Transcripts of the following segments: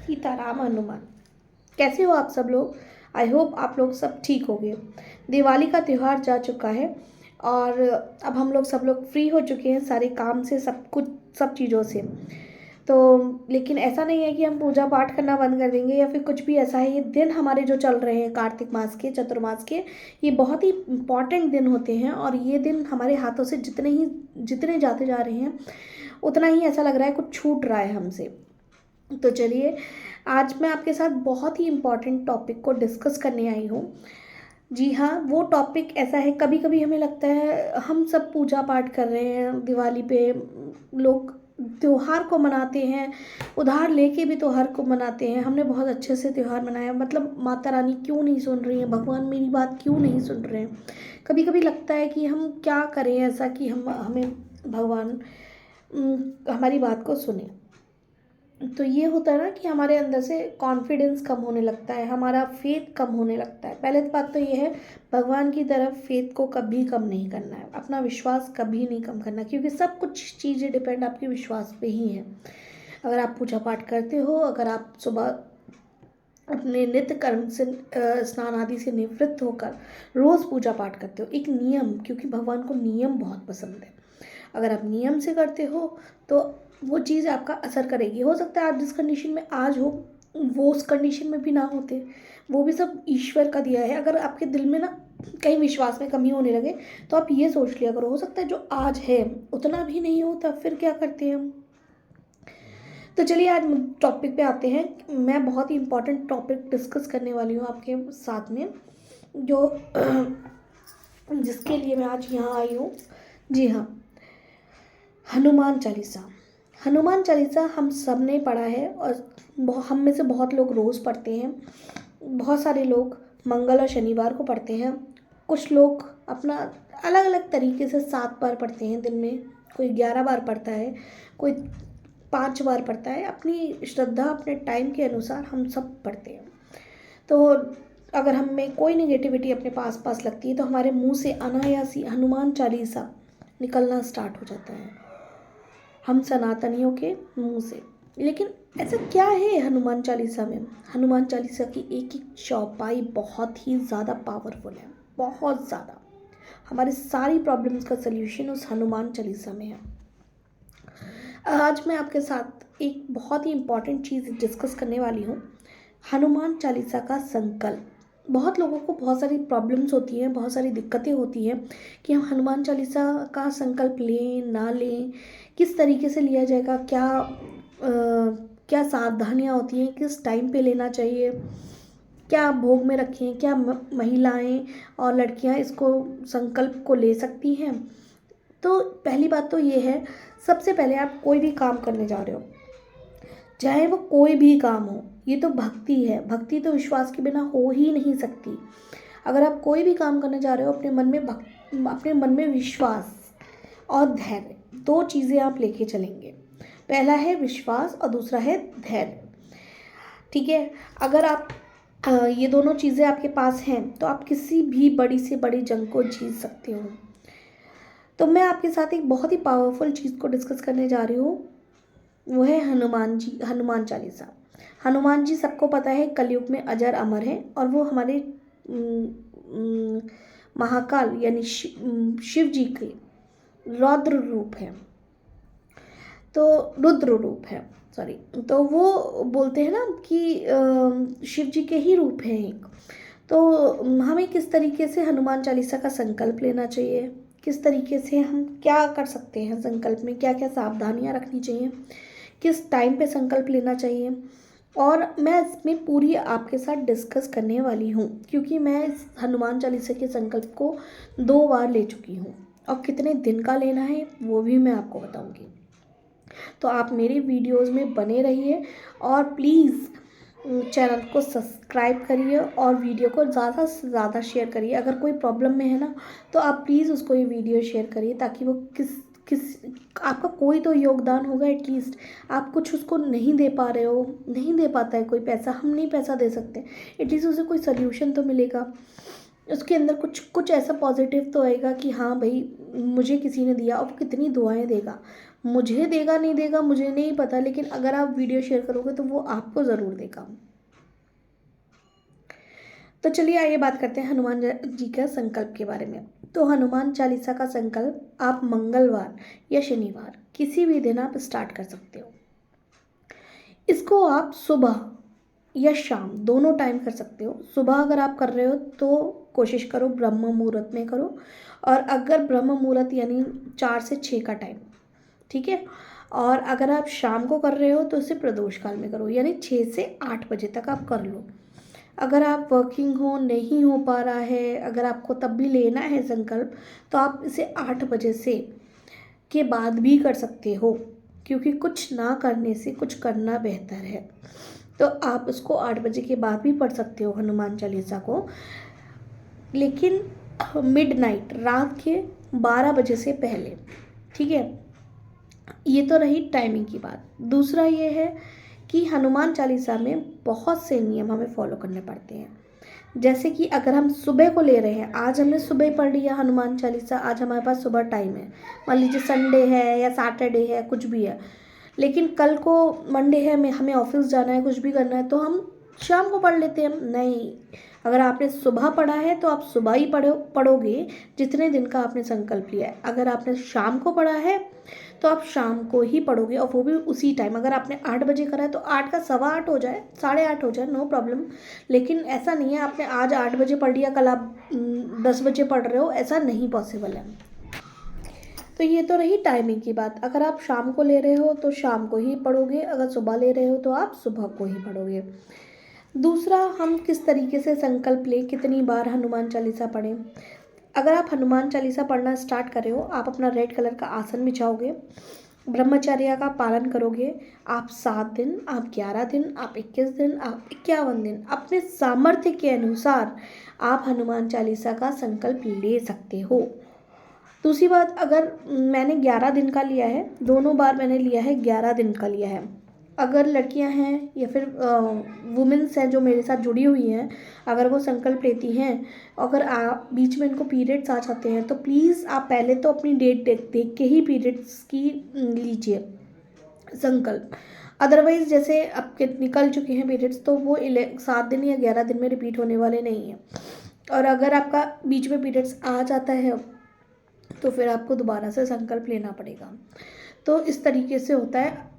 सीताराम हनुमान। कैसे हो आप सब लोग? आई होप आप लोग सब ठीक होंगे। दिवाली का त्यौहार जा चुका है और अब हम लोग सब लोग फ्री हो चुके हैं सारे काम से, सब कुछ सब चीज़ों से। तो लेकिन ऐसा नहीं है कि हम पूजा पाठ करना बंद कर देंगे या फिर कुछ भी ऐसा है। ये दिन हमारे जो चल रहे हैं कार्तिक मास के, चतुर्मास के, ये बहुत ही इम्पॉर्टेंट दिन होते हैं और ये दिन हमारे हाथों से जितने जाते जा रहे हैं उतना ही ऐसा लग रहा है कुछ छूट रहा है हमसे। तो चलिए, आज मैं आपके साथ बहुत ही इम्पॉर्टेंट टॉपिक को डिस्कस करने आई हूँ। जी हाँ, वो टॉपिक ऐसा है, कभी कभी हमें लगता है हम सब पूजा पाठ कर रहे हैं, दिवाली पे लोग त्योहार को मनाते हैं, उधार लेके भी त्योहार को मनाते हैं। हमने बहुत अच्छे से त्योहार मनाया, मतलब माता रानी क्यों नहीं सुन रही है, भगवान मेरी बात क्यों नहीं सुन रहे हैं। कभी कभी लगता है कि हम क्या करें ऐसा कि हम हमें भगवान हमारी बात को सुने। तो ये होता है ना कि हमारे अंदर से कॉन्फिडेंस कम होने लगता है, हमारा फेथ कम होने लगता है। पहले तो बात तो ये है, भगवान की तरफ फेथ को कभी कम नहीं करना है, अपना विश्वास कभी नहीं कम करना, क्योंकि सब कुछ चीज़ें डिपेंड आपके विश्वास पे ही है। अगर आप पूजा पाठ करते हो, अगर आप सुबह अपने नित्य कर्म से स्नान आदि से निवृत्त होकर रोज़ पूजा पाठ करते हो, एक नियम, क्योंकि भगवान को नियम बहुत पसंद है। अगर आप नियम से करते हो तो वो चीज़ आपका असर करेगी। हो सकता है आप जिस कंडीशन में आज हो वो उस कंडीशन में भी ना होते, वो भी सब ईश्वर का दिया है। अगर आपके दिल में ना कहीं विश्वास में कमी होने लगे तो आप ये सोच लिया करो, हो सकता है जो आज है उतना भी नहीं हो, तब फिर क्या करते हैं हम। तो चलिए, आज टॉपिक पे आते हैं। मैं बहुत ही इंपॉर्टेंट टॉपिक डिस्कस करने वाली हूँ आपके साथ में, जो जिसके लिए मैं आज यहाँ आई हूँ। जी हाँ, हनुमान चालीसा। हनुमान चालीसा हम सब ने पढ़ा है और हम में से बहुत लोग रोज़ पढ़ते हैं। बहुत सारे लोग मंगल और शनिवार को पढ़ते हैं। कुछ लोग अपना अलग अलग तरीके से 7 बार पढ़ते हैं दिन में, कोई 11 बार पढ़ता है, कोई 5 बार पढ़ता है। अपनी श्रद्धा, अपने टाइम के अनुसार हम सब पढ़ते हैं। तो अगर हम में कोई नेगेटिविटी अपने पास पास लगती है तो हमारे मुंह से अनायास ही हनुमान चालीसा निकलना स्टार्ट हो जाता है, हम सनातनियों के मुंह से। लेकिन ऐसा क्या है हनुमान चालीसा में? हनुमान चालीसा की एक एक चौपाई बहुत ही ज़्यादा पावरफुल है, बहुत ज़्यादा। हमारे सारी प्रॉब्लम्स का सल्यूशन उस हनुमान चालीसा में है। आज मैं आपके साथ एक बहुत ही इम्पॉर्टेंट चीज़ डिस्कस करने वाली हूँ, हनुमान चालीसा का संकल्प। बहुत लोगों को बहुत सारी प्रॉब्लम्स होती हैं, बहुत सारी दिक्कतें होती हैं कि हम हनुमान चालीसा का संकल्प लें ना लें, किस तरीके से लिया जाएगा, क्या सावधानियाँ होती हैं, किस टाइम पे लेना चाहिए, क्या भोग में रखें, क्या महिलाएं और लड़कियां इसको संकल्प को ले सकती हैं। तो पहली बात तो ये है, सबसे पहले आप कोई भी काम करने जा रहे हो, चाहे वो कोई भी काम हो, ये तो भक्ति है, भक्ति तो विश्वास के बिना हो ही नहीं सकती। अगर आप कोई भी काम करने जा रहे हो, अपने मन में विश्वास और धैर्य, 2 चीज़ें आप लेके चलेंगे। पहला है विश्वास और दूसरा है धैर्य। ठीक है, अगर आप ये दोनों चीज़ें आपके पास हैं तो आप किसी भी बड़ी से बड़ी जंग को जीत सकते हो। तो मैं आपके साथ एक बहुत ही पावरफुल चीज़ को डिस्कस करने जा रही हूँ, वो है हनुमान जी, हनुमान चालीसा। हनुमान जी सबको पता है कलयुग में अजर अमर है और वो हमारे महाकाल यानी शिव जी के रौद्र रूप है, तो रुद्र रूप है, सॉरी। तो वो बोलते हैं ना कि शिव जी के ही रूप हैं एक। तो हमें किस तरीके से हनुमान चालीसा का संकल्प लेना चाहिए, किस तरीके से हम क्या कर सकते हैं संकल्प में, क्या क्या सावधानियां रखनी चाहिए, किस टाइम पे संकल्प लेना चाहिए, और मैं इसमें पूरी आपके साथ डिस्कस करने वाली हूँ, क्योंकि मैं इस हनुमान चालीसा के संकल्प को 2 बार ले चुकी हूँ और कितने दिन का लेना है वो भी मैं आपको बताऊँगी। तो आप मेरे वीडियोस में बने रहिए और प्लीज़ चैनल को सब्सक्राइब करिए और वीडियो को ज़्यादा से ज़्यादा शेयर करिए। अगर कोई प्रॉब्लम में है ना तो आप प्लीज़ उसको ये वीडियो शेयर करिए, ताकि वो किस आपका कोई तो योगदान होगा। एटलीस्ट आप कुछ उसको नहीं दे पा रहे हो, नहीं दे पाता है कोई पैसा, हम नहीं पैसा दे सकते, एटलीस्ट उसे कोई सोल्यूशन तो मिलेगा, उसके अंदर कुछ ऐसा पॉजिटिव तो आएगा कि हाँ भाई मुझे किसी ने दिया, और कितनी दुआएं देगा। मुझे देगा नहीं देगा मुझे नहीं पता, लेकिन अगर आप वीडियो शेयर करोगे तो वो आपको ज़रूर देगा। तो चलिए आइए बात करते हैं हनुमान जी का संकल्प के बारे में। तो हनुमान चालीसा का संकल्प आप मंगलवार या शनिवार किसी भी दिन आप स्टार्ट कर सकते हो। इसको आप सुबह या शाम दोनों टाइम कर सकते हो। सुबह अगर आप कर रहे हो तो कोशिश करो ब्रह्म मुहूर्त में करो, और अगर ब्रह्म मुहूर्त यानी 4 से 6 का टाइम, ठीक है। और अगर आप शाम को कर रहे हो तो इसे प्रदोष काल में करो, यानी 6 से 8 बजे तक आप कर लो। अगर आप वर्किंग हो, नहीं हो पा रहा है, अगर आपको तब भी लेना है संकल्प, तो आप इसे 8 बजे से के बाद भी कर सकते हो, क्योंकि कुछ ना करने से कुछ करना बेहतर है। तो आप उसको 8 बजे के बाद भी पढ़ सकते हो हनुमान चालीसा को, लेकिन मिडनाइट, रात के 12 बजे से पहले, ठीक है। ये तो रही टाइमिंग की बात। दूसरा ये है कि हनुमान चालीसा में बहुत से नियम हमें फॉलो करने पड़ते हैं। जैसे कि अगर हम सुबह को ले रहे हैं, आज हमने सुबह पढ़ लिया हनुमान चालीसा, आज हमारे पास सुबह टाइम है, मान लीजिए संडे है या सैटरडे है, कुछ भी है, लेकिन कल को मंडे है, हमें ऑफिस जाना है, कुछ भी करना है, तो हम शाम को पढ़ लेते हैं। नहीं, अगर आपने सुबह पढ़ा है तो आप सुबह ही पढ़ोगे जितने दिन का आपने संकल्प लिया है। अगर आपने शाम को पढ़ा है तो आप शाम को ही पढ़ोगे, और वो भी उसी टाइम। अगर आपने 8 बजे करा है तो 8 का 8:15 हो जाए, 8:30 हो जाए, नो प्रॉब्लम। लेकिन ऐसा नहीं है आपने आज 8 बजे पढ़ लिया, कल आप 10 बजे पढ़ रहे हो, ऐसा नहीं पॉसिबल है। तो ये तो रही टाइमिंग की बात। अगर आप शाम को ले रहे हो तो शाम को ही पढ़ोगे, अगर सुबह ले रहे हो तो आप सुबह को ही पढ़ोगे। दूसरा, हम किस तरीके से संकल्प लें, कितनी बार हनुमान चालीसा पढ़ें। अगर आप हनुमान चालीसा पढ़ना स्टार्ट कर रहे हो, आप अपना रेड कलर का आसन बिछाओगे, ब्रह्मचर्य का पालन करोगे। आप 7 दिन, आप 11 दिन, आप 21 दिन, आप 51 दिन, अपने सामर्थ्य के अनुसार आप हनुमान चालीसा का संकल्प ले सकते हो। दूसरी बात, अगर मैंने 11 दिन का लिया है, दोनों बार मैंने लिया है 11 दिन का लिया है। अगर लड़कियां हैं या फिर वुमेन्स हैं जो मेरे साथ जुड़ी हुई हैं, अगर वो संकल्प लेती हैं, अगर आप बीच में इनको पीरियड्स आ जाते हैं, तो प्लीज़ आप पहले तो अपनी डेट देख के ही पीरियड्स की लीजिए संकल्प। अदरवाइज़ जैसे आपके निकल चुके हैं पीरियड्स तो वो 7 दिन या 11 दिन में रिपीट होने वाले नहीं हैं। और अगर आपका बीच में पीरियड्स आ जाता है तो फिर आपको दोबारा से संकल्प लेना पड़ेगा। तो इस तरीके से होता है।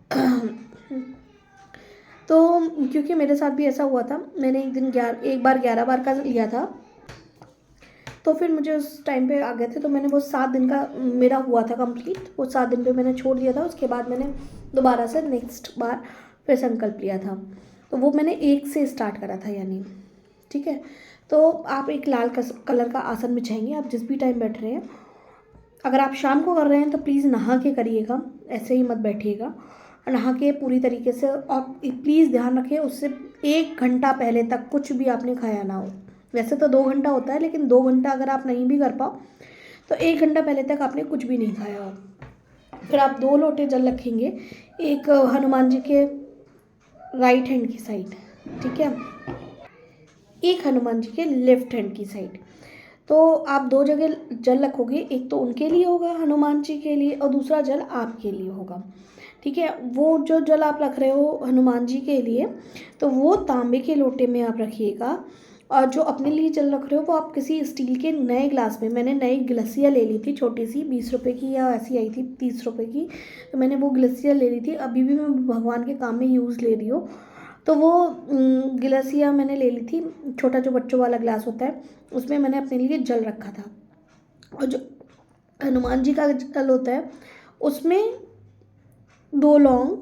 तो क्योंकि मेरे साथ भी ऐसा हुआ था, मैंने एक बार 11 बार का लिया था, तो फिर मुझे उस टाइम पे आ गए थे, तो मैंने वो 7 दिन का मेरा हुआ था कंप्लीट, वो 7 दिन पे मैंने छोड़ दिया था। उसके बाद मैंने दोबारा से नेक्स्ट बार फिर संकल्प लिया था, तो वो मैंने 1 से स्टार्ट करा था यानी, ठीक है। तो आप एक लाल कलर का आसन बिछाएंगे, आप जिस भी टाइम बैठ रहे हैं। अगर आप शाम को कर रहे हैं तो प्लीज़ नहा के करिएगा, ऐसे ही मत बैठिएगा, नहा के पूरी तरीके से। और प्लीज़ ध्यान रखें, उससे 1 घंटा पहले तक कुछ भी आपने खाया ना हो। वैसे तो 2 घंटा होता है, लेकिन 2 घंटा अगर आप नहीं भी कर पाओ तो 1 घंटा पहले तक आपने कुछ भी नहीं खाया हो। फिर आप 2 लोटे जल रखेंगे, एक हनुमान जी के राइट हैंड की साइड, ठीक है, एक हनुमान जी के लेफ्ट हैंड की साइड। तो आप 2 जगह जल रखोगे, एक तो उनके लिए होगा हनुमान जी के लिए, और दूसरा जल आपके लिए होगा, ठीक है। वो जो जल आप रख रहे हो हनुमान जी के लिए, तो वो तांबे के लोटे में आप रखिएगा। और जो अपने लिए जल रख रहे हो वो आप किसी स्टील के नए ग्लास में, मैंने नई गिलसिया ले ली थी छोटी सी, 20 रुपये की या ऐसी आई थी 30 रुपये की, तो मैंने वो गिलसिया ले ली थी। अभी भी मैं भगवान के काम में यूज़ ले रही हूँ। तो वो गिलासिया मैंने ले ली थी, छोटा जो बच्चों वाला ग्लास होता है, उसमें मैंने अपने लिए जल रखा था। और जो हनुमान जी का जल होता है उसमें 2 लौंग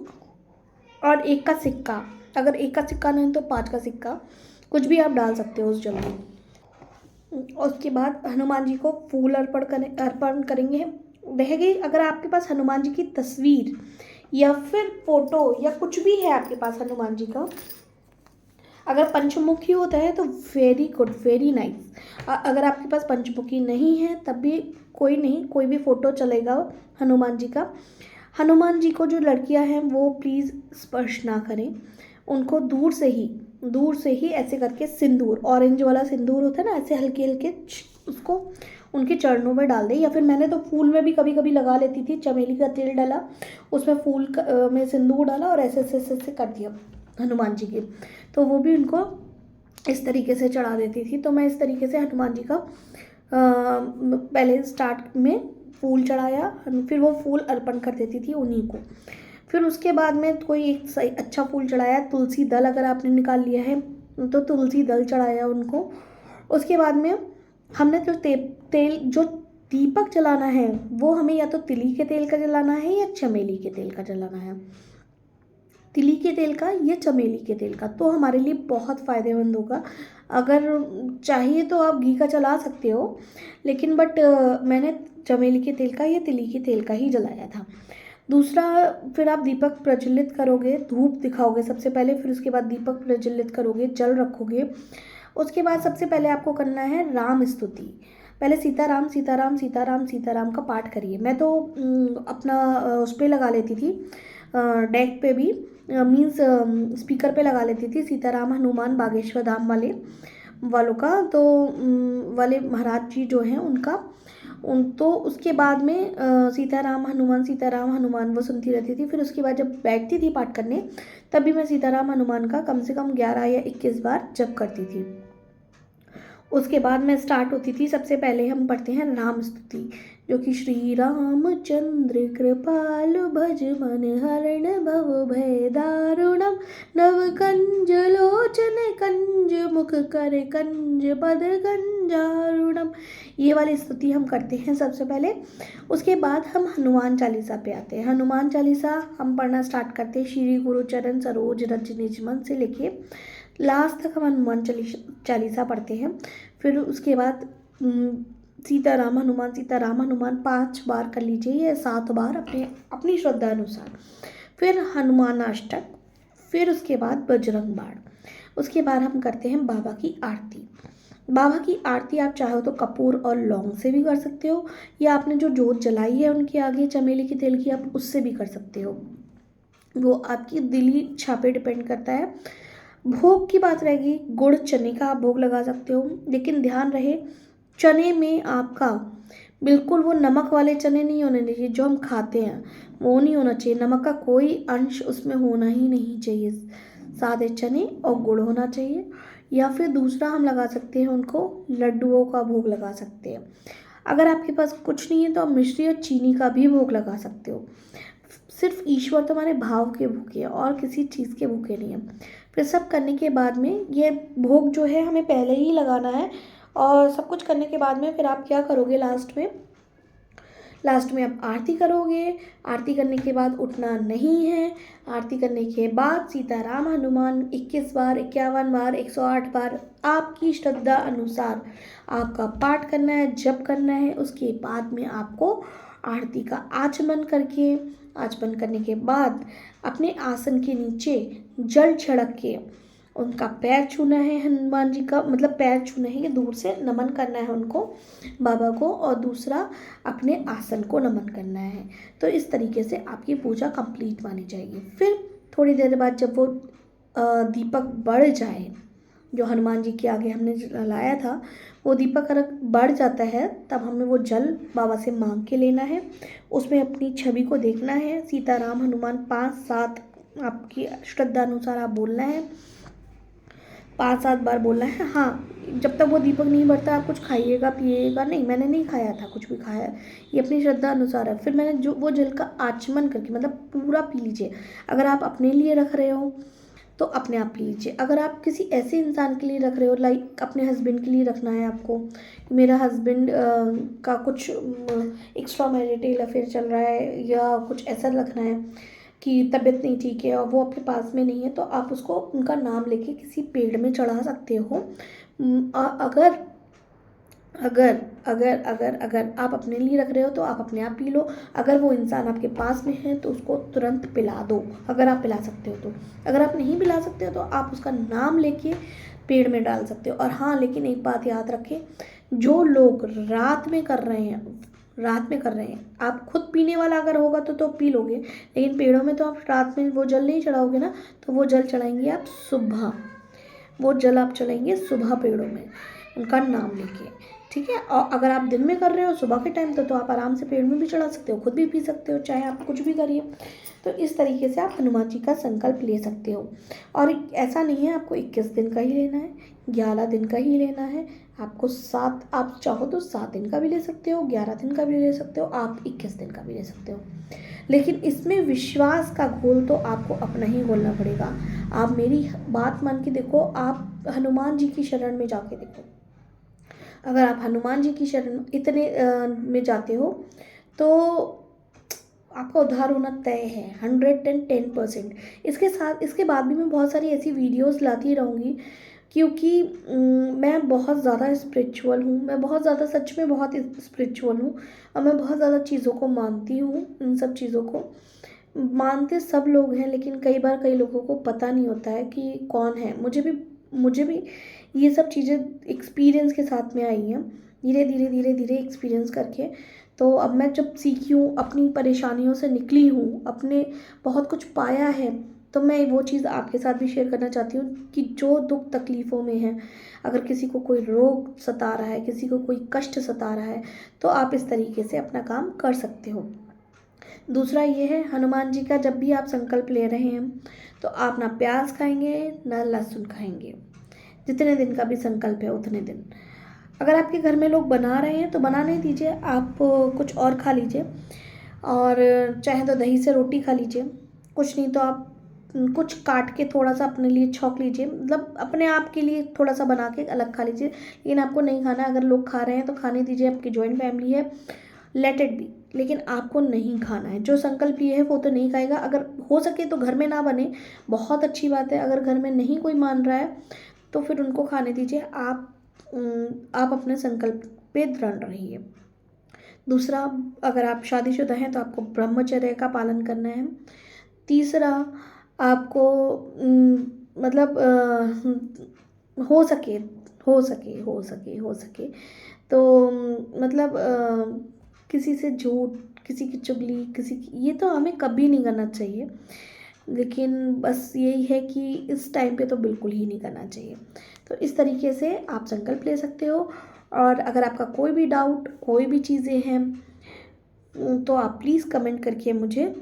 और 1 का सिक्का, अगर 1 का सिक्का नहीं तो 5 का सिक्का, कुछ भी आप डाल सकते हो उस जल में। और उसके बाद हनुमान जी को फूल अर्पण करेंगे। रह गई, अगर आपके पास हनुमान जी की तस्वीर या फिर फोटो या कुछ भी है आपके पास हनुमान जी का, अगर पंचमुखी होता है तो वेरी गुड, वेरी नाइस। अगर आपके पास पंचमुखी नहीं है तब भी कोई नहीं, कोई भी फ़ोटो चलेगा हनुमान जी का। हनुमान जी को जो लड़कियां हैं वो प्लीज़ स्पर्श ना करें, उनको दूर से ही ऐसे करके सिंदूर, ऑरेंज वाला सिंदूर होता है ना, ऐसे हल्के हल्के उसको उनके चरणों में डाल दें, या फिर मैंने तो फूल में भी कभी कभी लगा लेती थी। चमेली का तेल डाला, उसमें फूल में सिंदूर डाला और ऐसे ऐसे ऐसे ऐसे कर दिया हनुमान जी के, तो वो भी उनको इस तरीके से चढ़ा देती थी। तो मैं इस तरीके से हनुमान जी का पहले स्टार्ट में फूल चढ़ाया, फिर वो फूल अर्पण कर देती थी उन्हीं को। फिर उसके बाद में कोई एक सही अच्छा फूल चढ़ाया, तुलसी दल अगर आपने निकाल लिया है तो तुलसी दल चढ़ाया उनको। उसके बाद में हमने जो तेल जो दीपक जलाना है वो हमें या तो तिली के तेल का जलाना है या चमेली के तेल का जलाना है, तिली के तेल का या चमेली के तेल का, तो हमारे लिए बहुत फ़ायदेमंद होगा। अगर चाहिए तो आप घी का जला सकते हो, लेकिन मैंने चमेली के तेल का या तिली के तेल का ही जलाया था। दूसरा, फिर आप दीपक प्रज्वलित करोगे, धूप दिखाओगे सबसे पहले, फिर उसके बाद दीपक प्रज्वलित करोगे, जल रखोगे। उसके बाद सबसे पहले आपको करना है राम स्तुति। पहले सीताराम सीताराम सीताराम सीताराम का पाठ करिए। मैं तो अपना उस पर लगा लेती थी, डेक पे भी मीन्स स्पीकर पे लगा लेती थी, सीताराम हनुमान बागेश्वर धाम वालों का, तो वाले महाराज जी जो हैं उनका तो उसके बाद में सीताराम हनुमान वो सुनती रहती थी। फिर उसके बाद जब बैठती थी पाठ करने, तब भी मैं सीताराम हनुमान का कम से कम 11 या 21 बार जप करती थी। उसके बाद में स्टार्ट होती थी, सबसे पहले हम पढ़ते हैं राम स्तुति, जो कि श्री रामचंद्र कृपालु भज मन हरण भव भय दारुणम नव कंज लोचन कंज मुख कर कंज पद कंजारुणम, ये वाली स्तुति हम करते हैं सबसे पहले। उसके बाद हम हनुमान चालीसा पे आते हैं। हनुमान चालीसा हम पढ़ना स्टार्ट करते हैं, श्री गुरु चरण सरोज रज निज मन से लेके लास्ट तक हम हनुमान चालीसा पढ़ते हैं। फिर उसके बाद सीताराम हनुमान 5 बार कर लीजिए या 7 बार अपनी श्रद्धा अनुसार। फिर हनुमान अष्टक, फिर उसके बाद बजरंग बाण। उसके बाद हम करते हैं बाबा की आरती। बाबा की आरती आप चाहो तो कपूर और लौंग से भी कर सकते हो, या आपने जो जोत जलाई है उनके आगे चमेली के तेल की, आप उससे भी कर सकते हो, वो आपकी दिली इच्छा पे डिपेंड करता है। भोग की बात रहेगी, गुड़ चने का आप भोग लगा सकते हो, लेकिन ध्यान रहे चने में आपका बिल्कुल वो नमक वाले चने नहीं होने चाहिए जो हम खाते हैं, वो नहीं होना चाहिए, नमक का कोई अंश उसमें होना ही नहीं चाहिए। सादे चने और गुड़ होना चाहिए। या फिर दूसरा हम लगा सकते हैं उनको लड्डुओं का भोग लगा सकते हैं। अगर आपके पास कुछ नहीं है तो आप मिश्री और चीनी का भी भोग लगा सकते हो। सिर्फ ईश्वर तुम्हारे भाव के भूखे हैं और किसी चीज़ के भूखे नहीं है। फिर सब करने के बाद में ये भोग जो है हमें पहले ही लगाना है, और सब कुछ करने के बाद में फिर आप क्या करोगे, लास्ट में आप आरती करोगे। आरती करने के बाद उठना नहीं है। आरती करने के बाद सीताराम हनुमान 21 बार 51 बार 108 बार आपकी श्रद्धा अनुसार आपका पाठ करना है, जप करना है। उसके बाद में आपको आरती का आचमन करने के बाद अपने आसन के नीचे जल छिड़क के उनका पैर छूना है, हनुमान जी का मतलब पैर छूना है, ये दूर से नमन करना है उनको, बाबा को, और दूसरा अपने आसन को नमन करना है। तो इस तरीके से आपकी पूजा कंप्लीट मानी जाएगी। फिर थोड़ी देर बाद जब वो दीपक बढ़ जाए, जो हनुमान जी के आगे हमने जलाया था, वो दीपक अगर बढ़ जाता है तब हमें वो जल बाबा से मांग के लेना है। उसमें अपनी छवि को देखना है, सीताराम हनुमान 5-7 आपकी श्रद्धा अनुसार आप बोलना है, 5-7 बार बोलना है। हाँ, जब तक वो दीपक नहीं बढ़ता आप कुछ खाइएगा पिएगा नहीं, मैंने नहीं खाया था, कुछ भी खाया, ये अपनी श्रद्धा अनुसार है। फिर मैंने जो वो जल का आचमन करके मतलब पूरा पी लीजिए। अगर आप अपने लिए रख रहे हो तो अपने आप पी लीजिए। अगर आप किसी ऐसे इंसान के लिए रख रहे हो, लाइक अपने हस्बैंड के लिए रखना है आपको, मेरा हस्बैंड का कुछ एक्स्ट्रा मैरिटल अफेयर चल रहा है या कुछ ऐसा रखना है कि तबीयत नहीं ठीक है और वो आपके पास में नहीं है, तो आप उसको उनका नाम लेके किसी पेड़ में चढ़ा सकते हो। अगर अगर अगर अगर अगर आप अपने लिए रख रहे हो तो आप अपने आप पी लो। अगर वो इंसान आपके पास में है तो उसको तुरंत पिला दो, अगर आप पिला सकते हो तो। अगर आप नहीं पिला सकते हो तो आप उसका नाम लेके पेड़ में डाल सकते हो। और हाँ, लेकिन एक बात याद रखें, जो लोग रात में कर रहे हैं, आप खुद पीने वाला अगर होगा तो पी लोगे, लेकिन पेड़ों में तो आप रात में वो जल नहीं चढ़ाओगे ना, तो वो जल चढ़ाएंगे आप सुबह, वो जल आप चढ़ाएंगे सुबह पेड़ों में उनका नाम लेके। ठीक है। और अगर आप दिन में कर रहे हो सुबह के टाइम तो आप आराम से पेड़ में भी चढ़ा सकते हो, खुद भी पी सकते हो, चाहे आप कुछ भी करिए। तो इस तरीके से आप हनुमान जी का संकल्प ले सकते हो। और ऐसा नहीं है आपको 21 दिन का ही लेना है, 11 दिन का ही लेना है, आपको 7, आप चाहो तो 7 दिन का भी ले सकते हो, 11 दिन का भी ले सकते हो, आप 21 दिन का भी ले सकते हो। लेकिन इसमें विश्वास का घोल तो आपको अपना ही घोलना पड़ेगा। आप मेरी बात मान के देखो, आप हनुमान जी की शरण में जाके देखो। अगर आप हनुमान जी की शरण इतने में जाते हो तो आपका उद्धार होना तय है 110%। इसके साथ इसके बाद भी मैं बहुत सारी ऐसी वीडियोस लाती रहूँगी, क्योंकि मैं बहुत ज़्यादा स्पिरिचुअल हूँ, मैं बहुत ज़्यादा सच में बहुत स्पिरिचुअल हूँ, और मैं बहुत ज़्यादा चीज़ों को मानती हूँ। इन सब चीज़ों को मानते सब लोग हैं, लेकिन कई बार कई लोगों को पता नहीं होता है कि कौन है। मुझे भी ये सब चीज़ें एक्सपीरियंस के साथ में आई हैं, धीरे धीरे एक्सपीरियंस करके। तो अब मैं जब सीखी हूँ, अपनी परेशानियों से निकली हूँ, अपने बहुत कुछ पाया है, तो मैं वो चीज़ आपके साथ भी शेयर करना चाहती हूँ कि जो दुख तकलीफ़ों में है, अगर किसी को कोई रोग सता रहा है, किसी को कोई कष्ट सता रहा है, तो आप इस तरीके से अपना काम कर सकते हो। दूसरा ये है, हनुमान जी का जब भी आप संकल्प ले रहे हैं तो आप ना प्याज खाएंगे ना लहसुन खाएंगे, जितने दिन का भी संकल्प है उतने दिन। अगर आपके घर में लोग बना रहे हैं तो बनाने दीजिए, आप कुछ और खा लीजिए, और चाहे तो दही से रोटी खा लीजिए, कुछ नहीं तो आप कुछ काट के थोड़ा सा अपने लिए छौंक लीजिए, मतलब अपने आप के लिए थोड़ा सा बना के अलग खा लीजिए। लेकिन आपको नहीं खाना, अगर लोग खा रहे हैं तो खाने दीजिए, आपकी जॉइंट फैमिली है, लेट इट बी। लेकिन आपको नहीं खाना है, जो संकल्प लिए है वो तो नहीं खाएगा। अगर हो सके तो घर में ना बने, बहुत अच्छी बात है। अगर घर में नहीं कोई मान रहा है तो फिर उनको खाने दीजिए, आप अपने संकल्प पे दृढ़ रहिए। दूसरा, अगर आप शादीशुदा हैं तो आपको ब्रह्मचर्य का पालन करना है। तीसरा, आपको मतलब हो सके हो सके तो मतलब किसी से झूठ, किसी की चुगली, किसी की, ये तो हमें कभी नहीं करना चाहिए। लेकिन बस यही है कि इस टाइम पे तो बिल्कुल ही नहीं करना चाहिए। तो इस तरीके से आप संकल्प ले सकते हो। और अगर आपका कोई भी डाउट, कोई भी चीज़ें हैं, तो आप प्लीज़ कमेंट करके मुझे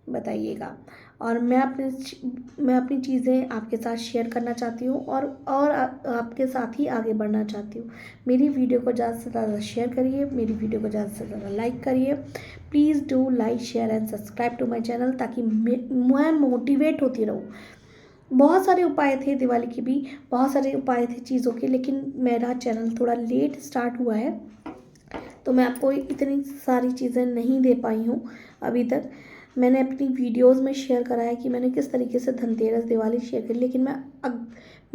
बताइएगा। और मैं अपनी चीज़ें आपके साथ शेयर करना चाहती हूँ, और आपके साथ ही आगे बढ़ना चाहती हूँ। मेरी वीडियो को ज़्यादा से ज़्यादा शेयर करिए, मेरी वीडियो को ज़्यादा से ज़्यादा लाइक करिए। Please do like, share and subscribe to my channel, ताकि मैं मोटिवेट होती रहूँ। बहुत सारे उपाय थे दिवाली के भी, बहुत सारे उपाय थे चीज़ों के, लेकिन मेरा चैनल थोड़ा लेट स्टार्ट हुआ है, तो मैं आपको इतनी सारी चीज़ें नहीं दे पाई हूँ अभी तक। मैंने अपनी वीडियोस में शेयर करा है कि मैंने किस तरीके से धनतेरस, दिवाली शेयर करी, लेकिन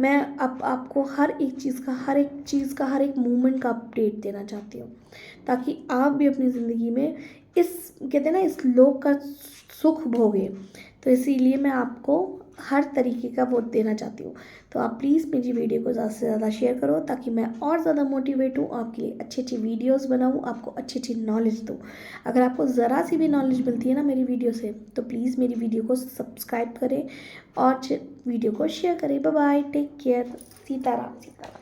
मैं अब आपको हर एक चीज़ का, हर एक मूवमेंट का अपडेट देना चाहती हूँ, ताकि आप भी अपनी ज़िंदगी में कहते हैं ना, इस लोक का सुख भोगे। तो इसीलिए मैं आपको हर तरीके का वो देना चाहती हूँ। तो आप प्लीज़ मेरी वीडियो को ज़्यादा से ज़्यादा शेयर करो, ताकि मैं और ज़्यादा मोटिवेट हूँ, आपके लिए अच्छी अच्छी वीडियोस बनाऊँ, आपको अच्छी अच्छी नॉलेज दूँ। अगर आपको ज़रा सी भी नॉलेज मिलती है ना मेरी वीडियो से, तो प्लीज़ मेरी वीडियो को सब्सक्राइब करें और वीडियो को शेयर करें। Bye bye, take care, Sitaram Sitaram.